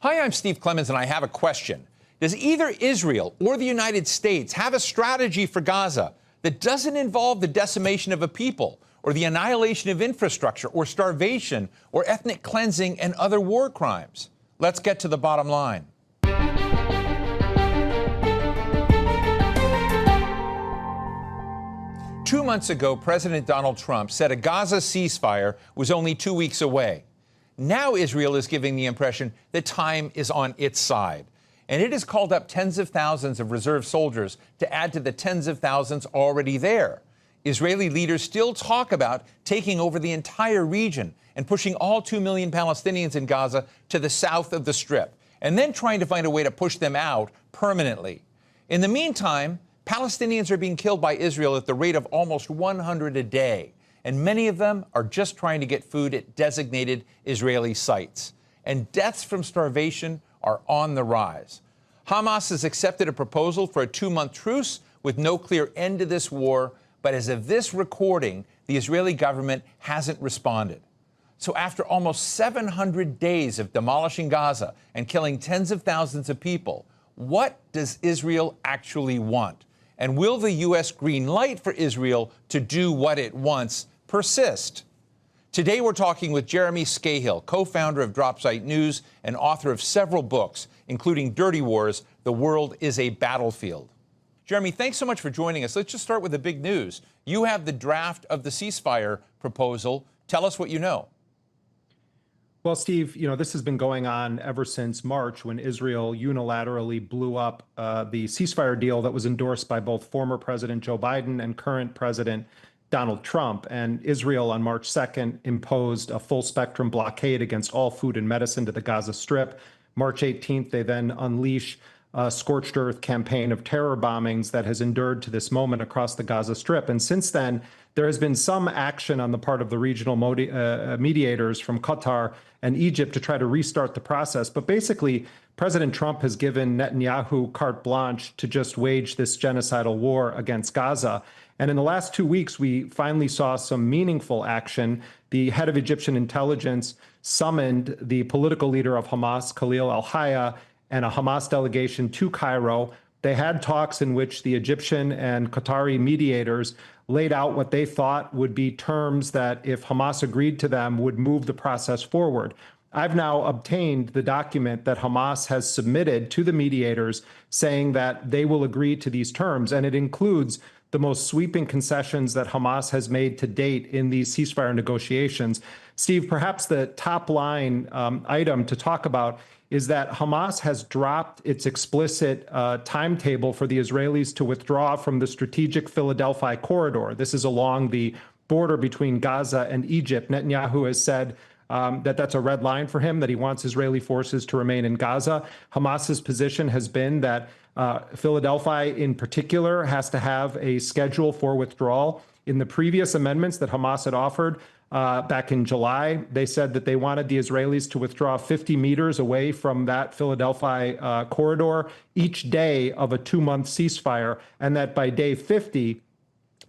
Hi, I'm Steve Clemons, and I have a question. Does either Israel or the United States have a strategy for Gaza that doesn't involve the decimation of a people, or the annihilation of infrastructure, or starvation, or ethnic cleansing and other war crimes? Let's get to the bottom line. 2 months ago, President Donald Trump said a Gaza ceasefire was only 2 weeks away. Now Israel is giving the impression that time is on its side, and it has called up tens of thousands of reserve soldiers to add to the tens of thousands already there. Israeli leaders still talk about taking over the entire region and pushing all 2 million Palestinians in Gaza to the south of the Strip, and then trying to find a way to push them out permanently. In the meantime, Palestinians are being killed by Israel at the rate of almost 100 a day, and many of them are just trying to get food at designated Israeli sites. And deaths from starvation are on the rise. Hamas has accepted a proposal for a 2-month truce with no clear end to this war, but as of this recording, the Israeli government hasn't responded. So after almost 700 days of demolishing Gaza and killing tens of thousands of people, what does Israel actually want? And will the U.S. green light for Israel to do what it wants persist? Today, we're talking with Jeremy Scahill, co-founder of Dropsite News and author of several books, including Dirty Wars, The World is a Battlefield. Jeremy, thanks so much for joining us. Let's just start with the big news. You have the draft of the ceasefire proposal. Tell us what you know. Well, Steve, this has been going on ever since March, when Israel unilaterally blew up the ceasefire deal that was endorsed by both former President Joe Biden and current President Donald Trump. And Israel on March 2nd imposed a full spectrum blockade against all food and medicine to the Gaza Strip. March 18th, they then unleash a scorched earth campaign of terror bombings that has endured to this moment across the Gaza Strip. And since then, there has been some action on the part of the regional mediators from Qatar and Egypt to try to restart the process. But basically, President Trump has given Netanyahu carte blanche to just wage this genocidal war against Gaza. And in the last 2 weeks, we finally saw some meaningful action. The head of Egyptian intelligence summoned the political leader of Hamas, Khalil al-Hayya, and a Hamas delegation to Cairo. They had talks in which the Egyptian and Qatari mediators laid out what they thought would be terms that, if Hamas agreed to them, would move the process forward. I've now obtained the document that Hamas has submitted to the mediators saying that they will agree to these terms, and it includes the most sweeping concessions that Hamas has made to date in these ceasefire negotiations. Steve, perhaps the top line item to talk about is that Hamas has dropped its explicit timetable for the Israelis to withdraw from the strategic Philadelphia corridor. This is along the border between Gaza and Egypt. Netanyahu has said that that's a red line for him, that he wants Israeli forces to remain in Gaza. Hamas's position has been that Philadelphia in particular has to have a schedule for withdrawal. In the previous amendments that Hamas had offered back in July, they said that they wanted the Israelis to withdraw 50 meters away from that Philadelphia corridor each day of a 2-month ceasefire, and that by day 50,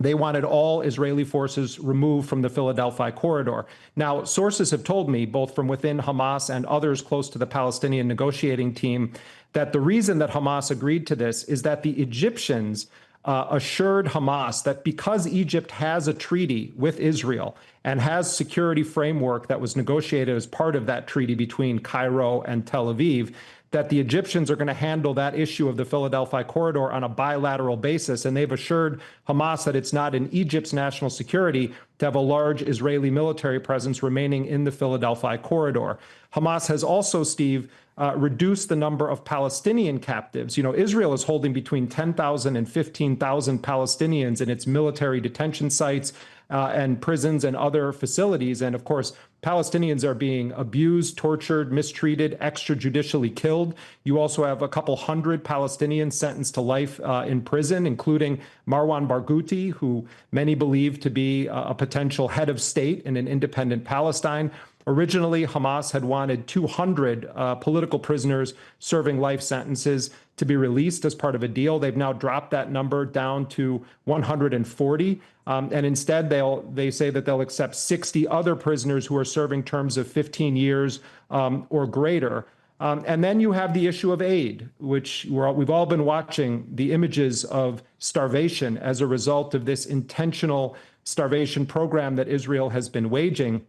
they wanted all Israeli forces removed from the Philadelphia corridor. Now, sources have told me, both from within Hamas and others close to the Palestinian negotiating team, that the reason that Hamas agreed to this is that the Egyptians assured Hamas that because Egypt has a treaty with Israel and has security framework that was negotiated as part of that treaty between Cairo and Tel Aviv, that the Egyptians are going to handle that issue of the Philadelphia corridor on a bilateral basis. And they've assured Hamas that it's not in Egypt's national security to have a large Israeli military presence remaining in the Philadelphia corridor. Hamas has also, Steve, reduced the number of Palestinian captives. Israel is holding between 10,000 and 15,000 Palestinians in its military detention sites and prisons and other facilities. And of course, Palestinians are being abused, tortured, mistreated, extrajudicially killed. You also have a couple hundred Palestinians sentenced to life in prison, including Marwan Barghouti, who many believe to be a potential head of state in an independent Palestine. Originally, Hamas had wanted 200 political prisoners serving life sentences to be released as part of a deal. They've now dropped that number down to 140. And instead, they say that they'll accept 60 other prisoners who are serving terms of 15 years or greater. And then you have the issue of aid, which we've all been watching the images of starvation as a result of this intentional starvation program that Israel has been waging.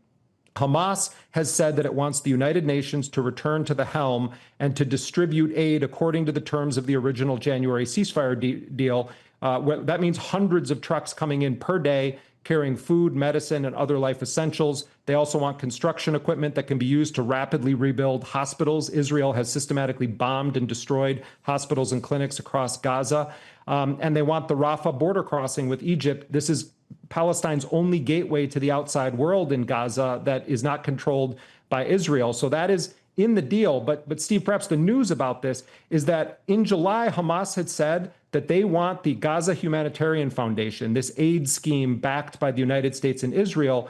Hamas has said that it wants the United Nations to return to the helm and to distribute aid according to the terms of the original January ceasefire deal. That means hundreds of trucks coming in per day, carrying food, medicine, and other life essentials. They also want construction equipment that can be used to rapidly rebuild hospitals. Israel has systematically bombed and destroyed hospitals and clinics across Gaza. And they want the Rafah border crossing with Egypt. This is Palestine's only gateway to the outside world in Gaza that is not controlled by Israel. So that is in the deal. But Steve, perhaps the news about this is that in July, Hamas had said that they want the Gaza Humanitarian Foundation, this aid scheme backed by the United States and Israel,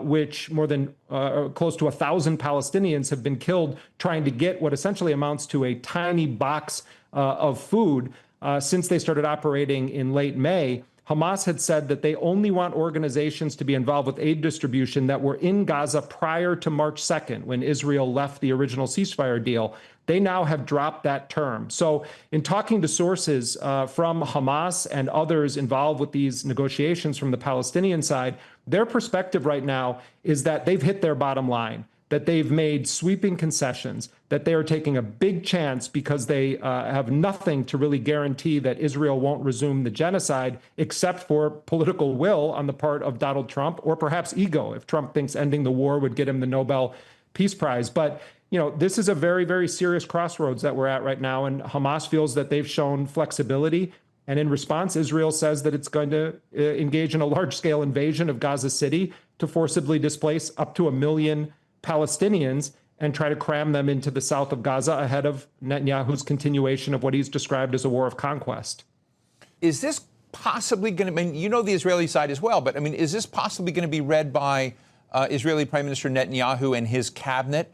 which more than close to 1,000 Palestinians have been killed trying to get what essentially amounts to a tiny box of food since they started operating in late May. Hamas had said that they only want organizations to be involved with aid distribution that were in Gaza prior to March 2nd, when Israel left the original ceasefire deal. They now have dropped that term. So in talking to sources from Hamas and others involved with these negotiations from the Palestinian side, their perspective right now is that they've hit their bottom line, that they've made sweeping concessions, that they are taking a big chance because they have nothing to really guarantee that Israel won't resume the genocide, except for political will on the part of Donald Trump, or perhaps ego, if Trump thinks ending the war would get him the Nobel Peace Prize. But this is a very, very serious crossroads that we're at right now, and Hamas feels that they've shown flexibility. And in response, Israel says that it's going to engage in a large-scale invasion of Gaza City to forcibly displace up to 1 million Palestinians and try to cram them into the south of Gaza ahead of Netanyahu's continuation of what he's described as a war of conquest. Is this possibly going to, the Israeli side as well, but is this possibly going to be read by Israeli Prime Minister Netanyahu and his cabinet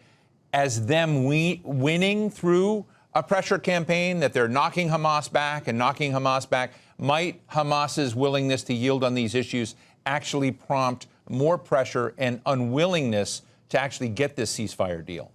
as them winning through a pressure campaign, that they're knocking Hamas back and knocking Hamas back? Might Hamas's willingness to yield on these issues actually prompt more pressure and unwillingness to actually get this ceasefire deal?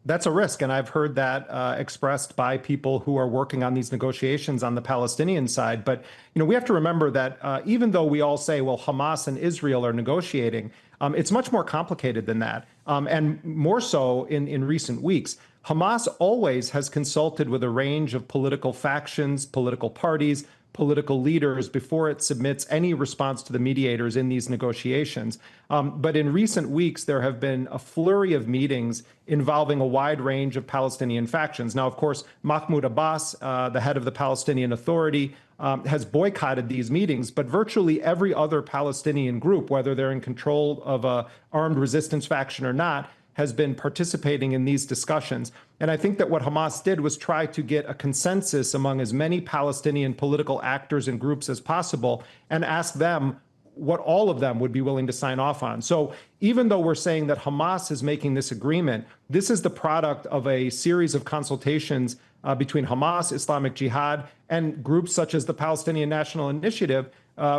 That's a risk, and I've heard that expressed by people who are working on these negotiations on the Palestinian side. But we have to remember that even though we all say, well, Hamas and Israel are negotiating, it's much more complicated than that, and more so in recent weeks. Hamas always has consulted with a range of political factions, political parties, political leaders before it submits any response to the mediators in these negotiations. But in recent weeks, there have been a flurry of meetings involving a wide range of Palestinian factions. Now, of course, Mahmoud Abbas, the head of the Palestinian Authority, has boycotted these meetings, but virtually every other Palestinian group, whether they're in control of a armed resistance faction or not, has been participating in these discussions. And I think that what Hamas did was try to get a consensus among as many Palestinian political actors and groups as possible and ask them what all of them would be willing to sign off on. So even though we're saying that Hamas is making this agreement, this is the product of a series of consultations between Hamas, Islamic Jihad, and groups such as the Palestinian National Initiative,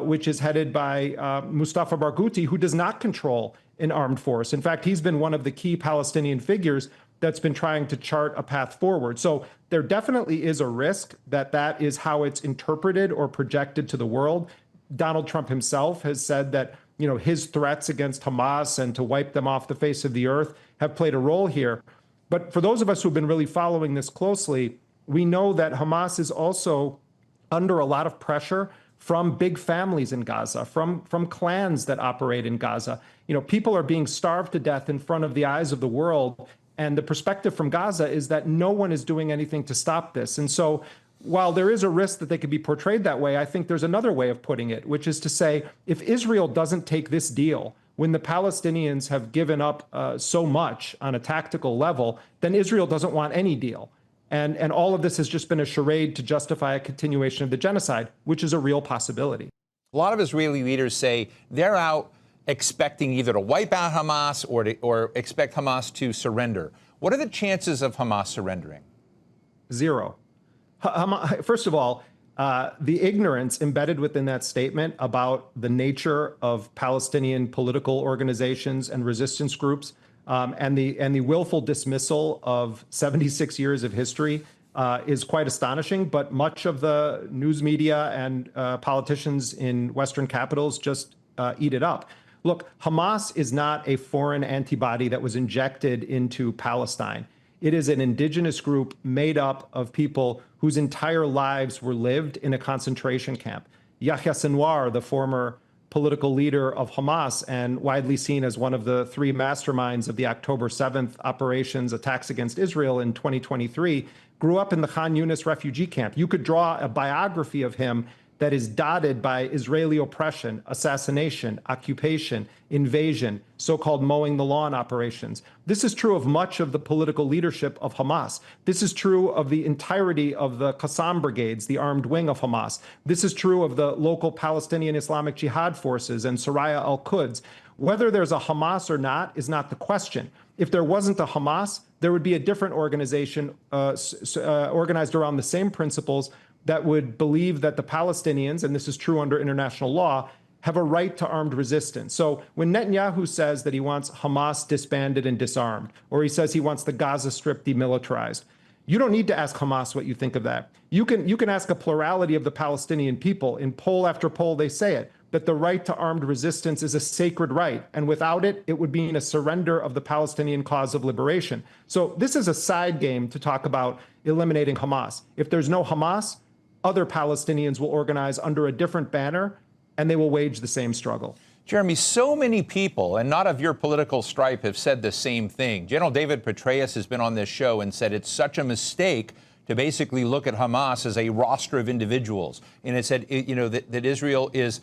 which is headed by Mustafa Barghouti, who does not control an armed force. In fact, he's been one of the key Palestinian figures that's been trying to chart a path forward. So there definitely is a risk that that is how it's interpreted or projected to the world. Donald Trump himself has said that, his threats against Hamas and to wipe them off the face of the earth have played a role here. But for those of us who've been really following this closely, we know that Hamas is also under a lot of pressure from big families in Gaza, from clans that operate in Gaza. People are being starved to death in front of the eyes of the world. And the perspective from Gaza is that no one is doing anything to stop this. And so while there is a risk that they could be portrayed that way, I think there's another way of putting it, which is to say, if Israel doesn't take this deal, when the Palestinians have given up so much on a tactical level, then Israel doesn't want any deal. And all of this has just been a charade to justify a continuation of the genocide, which is a real possibility. A lot of Israeli leaders say they're out expecting either to wipe out Hamas or expect Hamas to surrender. What are the chances of Hamas surrendering? Zero. First of all, the ignorance embedded within that statement about the nature of Palestinian political organizations and resistance groups And the willful dismissal of 76 years of history is quite astonishing. But much of the news media and politicians in Western capitals just eat it up. Look, Hamas is not a foreign antibody that was injected into Palestine. It is an indigenous group made up of people whose entire lives were lived in a concentration camp. Yahya Sinwar, the former political leader of Hamas and widely seen as one of the three masterminds of the October 7th operations, attacks against Israel in 2023, grew up in the Khan Yunis refugee camp. You could draw a biography of him that is dotted by Israeli oppression, assassination, occupation, invasion, so-called mowing the lawn operations. This is true of much of the political leadership of Hamas. This is true of the entirety of the Qassam brigades, the armed wing of Hamas. This is true of the local Palestinian Islamic Jihad forces and Soraya al-Quds. Whether there's a Hamas or not is not the question. If there wasn't a Hamas, there would be a different organization organized around the same principles that would believe that the Palestinians, and this is true under international law, have a right to armed resistance. So when Netanyahu says that he wants Hamas disbanded and disarmed, or he says he wants the Gaza Strip demilitarized, you don't need to ask Hamas what you think of that. You can ask a plurality of the Palestinian people. In poll after poll, they say it, that the right to armed resistance is a sacred right. And without it, it would mean a surrender of the Palestinian cause of liberation. So this is a side game to talk about eliminating Hamas. If there's no Hamas, other Palestinians will organize under a different banner, and they will wage the same struggle. Jeremy, so many people, and not of your political stripe, have said the same thing. General David Petraeus has been on this show and said it's such a mistake to basically look at Hamas as a roster of individuals. And it said, that Israel is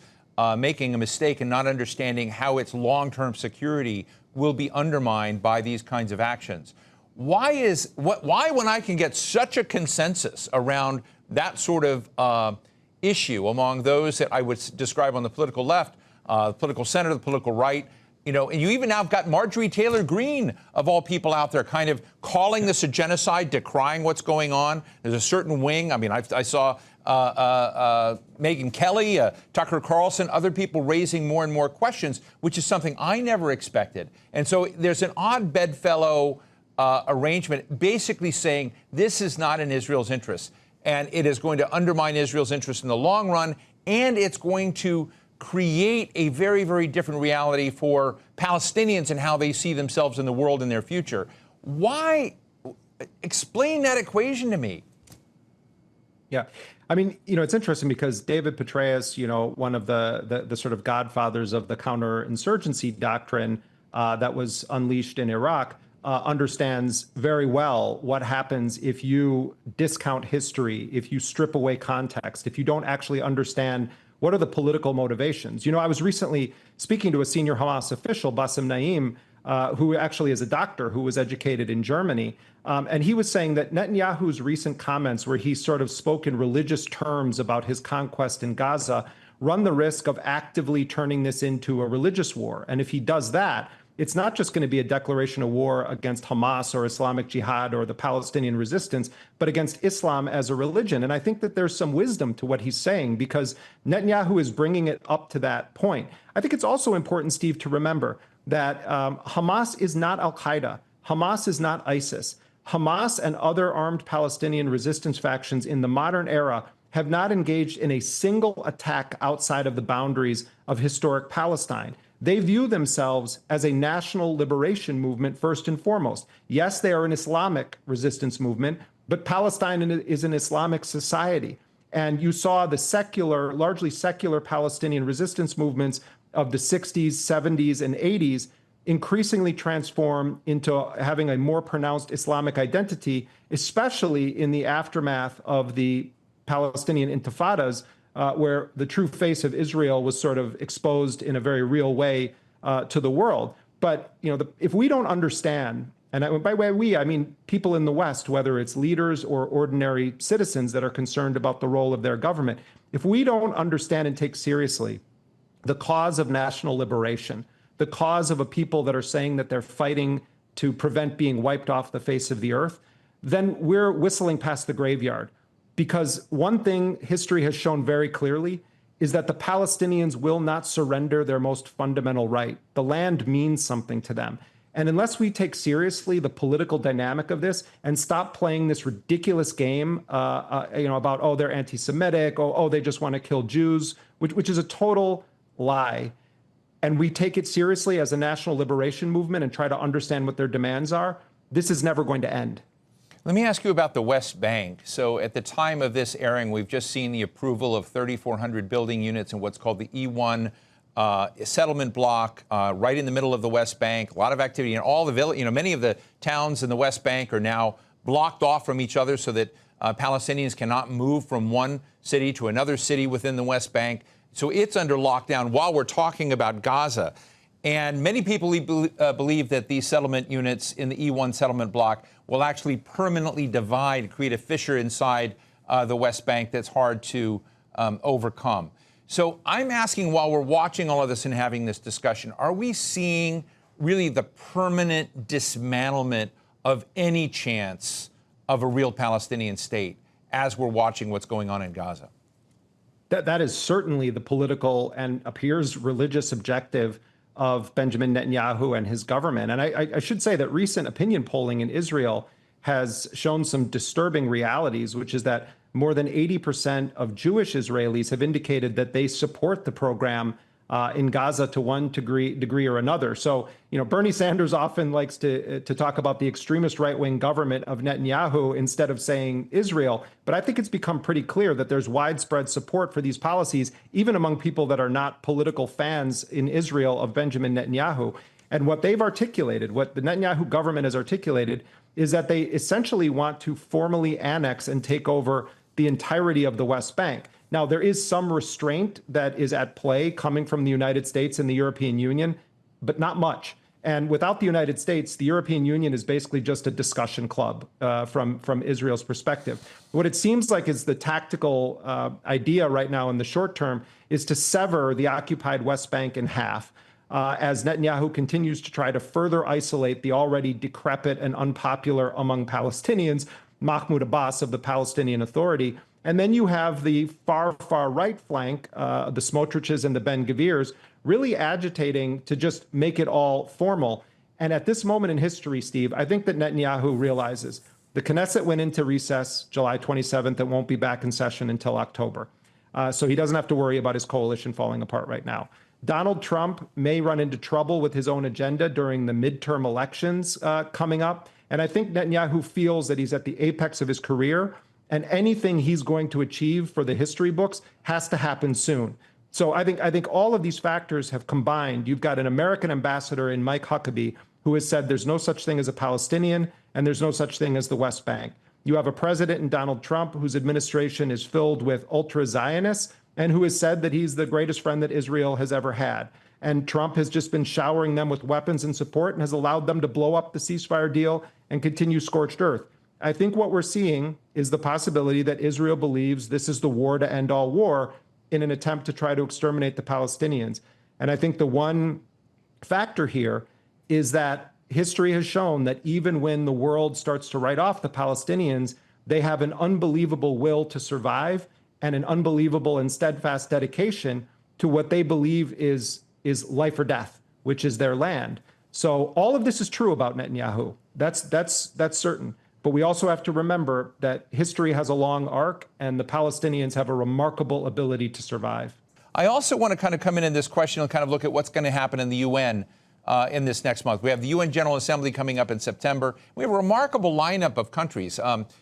making a mistake and not understanding how its long-term security will be undermined by these kinds of actions. Why, when I can get such a consensus around that sort of issue among those that I would describe on the political left, the political center, the political right, and you even now have got Marjorie Taylor Greene, of all people, out there kind of calling this a genocide, decrying what's going on. There's a certain wing. I mean, I saw Megyn Kelly, Tucker Carlson, other people raising more and more questions, which is something I never expected. And so there's an odd bedfellow arrangement basically saying this is not in Israel's interest. And it is going to undermine Israel's interest in the long run, and it's going to create a very, very different reality for Palestinians and how they see themselves in the world in their future. Why? Explain that equation to me. Yeah. I mean, it's interesting because David Petraeus, one of the sort of godfathers of the counterinsurgency doctrine that was unleashed in Iraq, understands very well what happens if you discount history, if you strip away context, if you don't actually understand what are the political motivations. I was recently speaking to a senior Hamas official, Bassem Naim, who actually is a doctor who was educated in Germany. And he was saying that Netanyahu's recent comments, where he sort of spoke in religious terms about his conquest in Gaza, run the risk of actively turning this into a religious war. And if he does that, it's not just going to be a declaration of war against Hamas or Islamic Jihad or the Palestinian resistance, but against Islam as a religion. And I think that there's some wisdom to what he's saying because Netanyahu is bringing it up to that point. I think it's also important, Steve, to remember that Hamas is not al-Qaeda. Hamas is not ISIS. Hamas and other armed Palestinian resistance factions in the modern era have not engaged in a single attack outside of the boundaries of historic Palestine. They view themselves as a national liberation movement first and foremost. Yes, they are an Islamic resistance movement, but Palestine is an Islamic society. And you saw the secular, largely secular Palestinian resistance movements of the 60s, 70s, and 80s increasingly transform into having a more pronounced Islamic identity, especially in the aftermath of the Palestinian intifadas, where the true face of Israel was sort of exposed in a very real way to the world. But if we don't understand, and by way we, I mean people in the West, whether it's leaders or ordinary citizens that are concerned about the role of their government, if we don't understand and take seriously the cause of national liberation, the cause of a people that are saying that they're fighting to prevent being wiped off the face of the earth, then we're whistling past the graveyard. Because one thing history has shown very clearly is that the Palestinians will not surrender their most fundamental right. The land means something to them. And unless we take seriously the political dynamic of this and stop playing this ridiculous game, about, oh, they're anti-Semitic, oh, they just want to kill Jews, which is a total lie, and we take it seriously as a national liberation movement and try to understand what their demands are, this is never going to end. Let me ask you about the West Bank. So at the time of this airing, we've just seen the approval of 3,400 building units in what's called the E1 settlement block right in the middle of the West Bank. A lot of activity in all the many of the towns in the West Bank are now blocked off from each other so that Palestinians cannot move from one city to another city within the West Bank. So it's under lockdown while we're talking about Gaza. And many people believe that these settlement units in the E1 settlement block will actually permanently divide, create a fissure inside the West Bank that's hard to overcome. So I'm asking, while we're watching all of this and having this discussion, are we seeing really the permanent dismantlement of any chance of a real Palestinian state as we're watching what's going on in Gaza? That is certainly the political and appears religious objective of Benjamin Netanyahu and his government. And I should say that recent opinion polling in Israel has shown some disturbing realities, which is that more than 80% of Jewish Israelis have indicated that they support the program in Gaza to one degree or another. So, Bernie Sanders often likes to talk about the extremist right-wing government of Netanyahu instead of saying Israel. But I think it's become pretty clear that there's widespread support for these policies, even among people that are not political fans in Israel of Benjamin Netanyahu. And what they've articulated, what the Netanyahu government has articulated, is that they essentially want to formally annex and take over the entirety of the West Bank. Now, there is some restraint that is at play coming from the United States and the European Union, but not much. And without the United States, the European Union is basically just a discussion club from Israel's perspective. What it seems like is the tactical idea right now in the short term is to sever the occupied West Bank in half as Netanyahu continues to try to further isolate the already decrepit and unpopular among Palestinians, Mahmoud Abbas of the Palestinian Authority. And then you have the far right flank, the Smotriches and the Ben-Gvirs, really agitating to just make it all formal. And at this moment in history, Steve, I think that Netanyahu realizes the Knesset went into recess July 27th and won't be back in session until October. So he doesn't have to worry about his coalition falling apart right now. Donald Trump may run into trouble with his own agenda during the midterm elections coming up. And I think Netanyahu feels that he's at the apex of his career, and anything he's going to achieve for the history books has to happen soon. So I think all of these factors have combined. You've got an American ambassador in Mike Huckabee who has said there's no such thing as a Palestinian and there's no such thing as the West Bank. You have a president in Donald Trump whose administration is filled with ultra-Zionists and who has said that he's the greatest friend that Israel has ever had. And Trump has just been showering them with weapons and support and has allowed them to blow up the ceasefire deal and continue scorched earth. I think what we're seeing is the possibility that Israel believes this is the war to end all war in an attempt to try to exterminate the Palestinians. And I think the one factor here is that history has shown that even when the world starts to write off the Palestinians, they have an unbelievable will to survive and an unbelievable and steadfast dedication to what they believe is life or death, which is their land. So all of this is true about Netanyahu. That's certain. But we also have to remember that history has a long arc and the Palestinians have a remarkable ability to survive. I also want to kind of come in this question and kind of look at what's going to happen in the UN in this next month. We have the UN General Assembly coming up in September. We have a remarkable lineup of countries,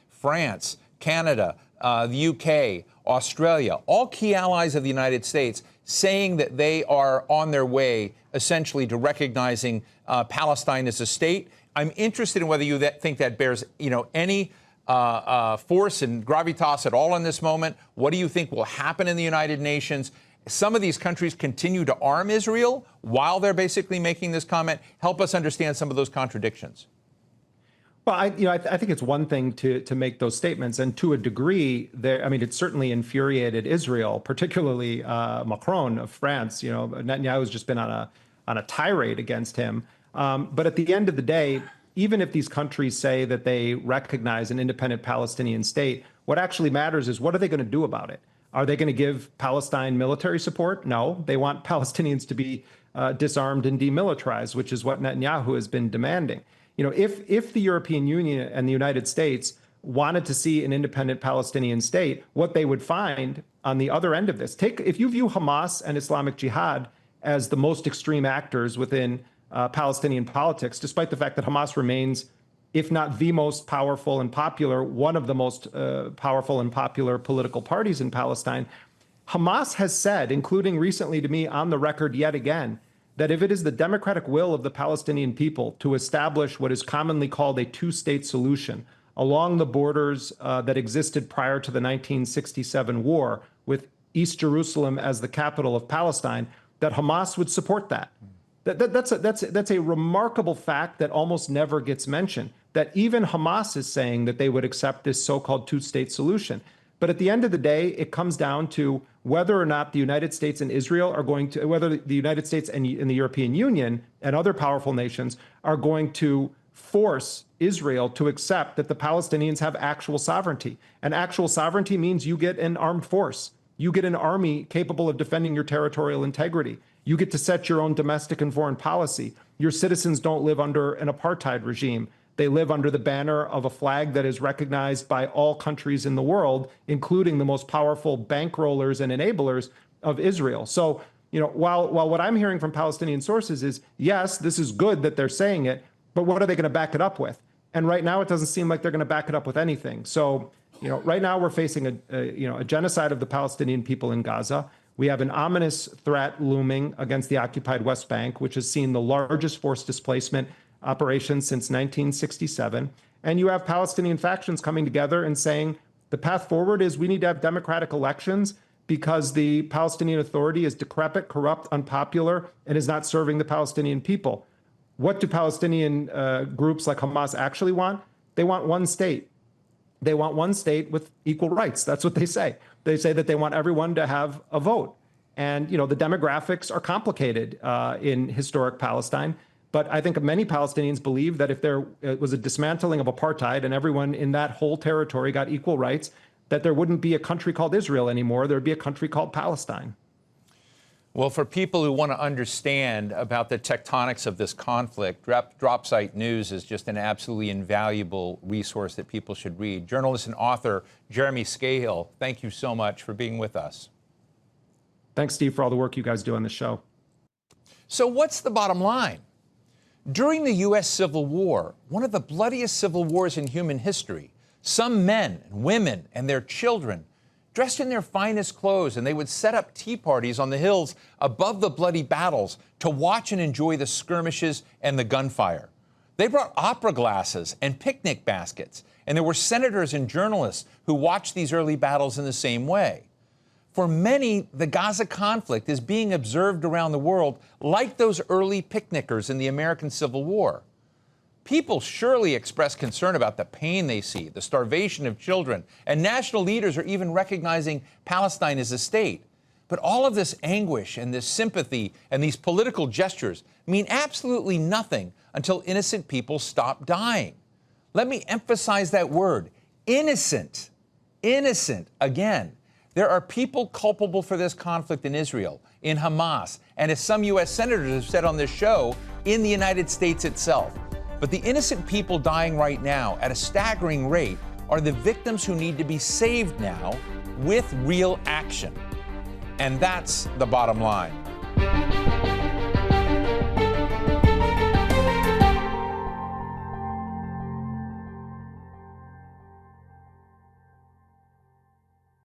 France, Canada, the UK, Australia, all key allies of the United States, saying that they are on their way essentially to recognizing Palestine as a state. I'm interested in whether you think that bears, any force and gravitas at all in this moment. What do you think will happen in the United Nations? Some of these countries continue to arm Israel while they're basically making this comment. Help us understand some of those contradictions. Well, I think it's one thing to make those statements, and to a degree, it certainly infuriated Israel, particularly Macron of France. Netanyahu has just been on a tirade against him. But at the end of the day, even if these countries say that they recognize an independent Palestinian state, what actually matters is what are they going to do about it? Are they going to give Palestine military support? No, they want Palestinians to be disarmed and demilitarized, which is what Netanyahu has been demanding. If the European Union and the United States wanted to see an independent Palestinian state, what they would find on the other end of this, if you view Hamas and Islamic Jihad as the most extreme actors within Palestinian politics, despite the fact that Hamas remains, if not the most powerful and popular, one of the most powerful and popular political parties in Palestine, Hamas has said, including recently to me on the record yet again, that if it is the democratic will of the Palestinian people to establish what is commonly called a two-state solution along the borders that existed prior to the 1967 war, with East Jerusalem as the capital of Palestine, that Hamas would support that. That's a remarkable fact that almost never gets mentioned, that even Hamas is saying that they would accept this so-called two-state solution. But at the end of the day, it comes down to whether or not the United States and Israel are going to, whether the United States and the European Union and other powerful nations are going to force Israel to accept that the Palestinians have actual sovereignty. And actual sovereignty means you get an armed force. You get an army capable of defending your territorial integrity. You get to set your own domestic and foreign policy. Your citizens don't live under an apartheid regime. They live under the banner of a flag that is recognized by all countries in the world, including the most powerful bankrollers and enablers of Israel. So, while what I'm hearing from Palestinian sources is, yes, this is good that they're saying it, but what are they going to back it up with? And right now, it doesn't seem like they're going to back it up with anything. So, right now we're facing a genocide of the Palestinian people in Gaza. We have an ominous threat looming against the occupied West Bank, which has seen the largest forced displacement operation since 1967. And you have Palestinian factions coming together and saying the path forward is we need to have democratic elections because the Palestinian Authority is decrepit, corrupt, unpopular, and is not serving the Palestinian people. What do Palestinian groups like Hamas actually want? They want one state. They want one state with equal rights. That's what they say. They say that they want everyone to have a vote. And, the demographics are complicated in historic Palestine. But I think many Palestinians believe that if there was a dismantling of apartheid and everyone in that whole territory got equal rights, that there wouldn't be a country called Israel anymore. There'd be a country called Palestine. Well, for people who want to understand about the tectonics of this conflict, Drop Site News is just an absolutely invaluable resource that people should read. Journalist and author Jeremy Scahill, thank you so much for being with us. Thanks, Steve, for all the work you guys do on the show. So what's the bottom line? During the U.S. Civil War, one of the bloodiest civil wars in human history, some men and women and their children dressed in their finest clothes, and they would set up tea parties on the hills above the bloody battles to watch and enjoy the skirmishes and the gunfire. They brought opera glasses and picnic baskets, and there were senators and journalists who watched these early battles in the same way. For many, the Gaza conflict is being observed around the world like those early picnickers in the American Civil War. People surely express concern about the pain they see, the starvation of children, and national leaders are even recognizing Palestine as a state. But all of this anguish and this sympathy and these political gestures mean absolutely nothing until innocent people stop dying. Let me emphasize that word, innocent. Innocent, again. There are people culpable for this conflict in Israel, in Hamas, and as some U.S. senators have said on this show, in the United States itself. But the innocent people dying right now at a staggering rate are the victims who need to be saved now with real action. And that's the bottom line.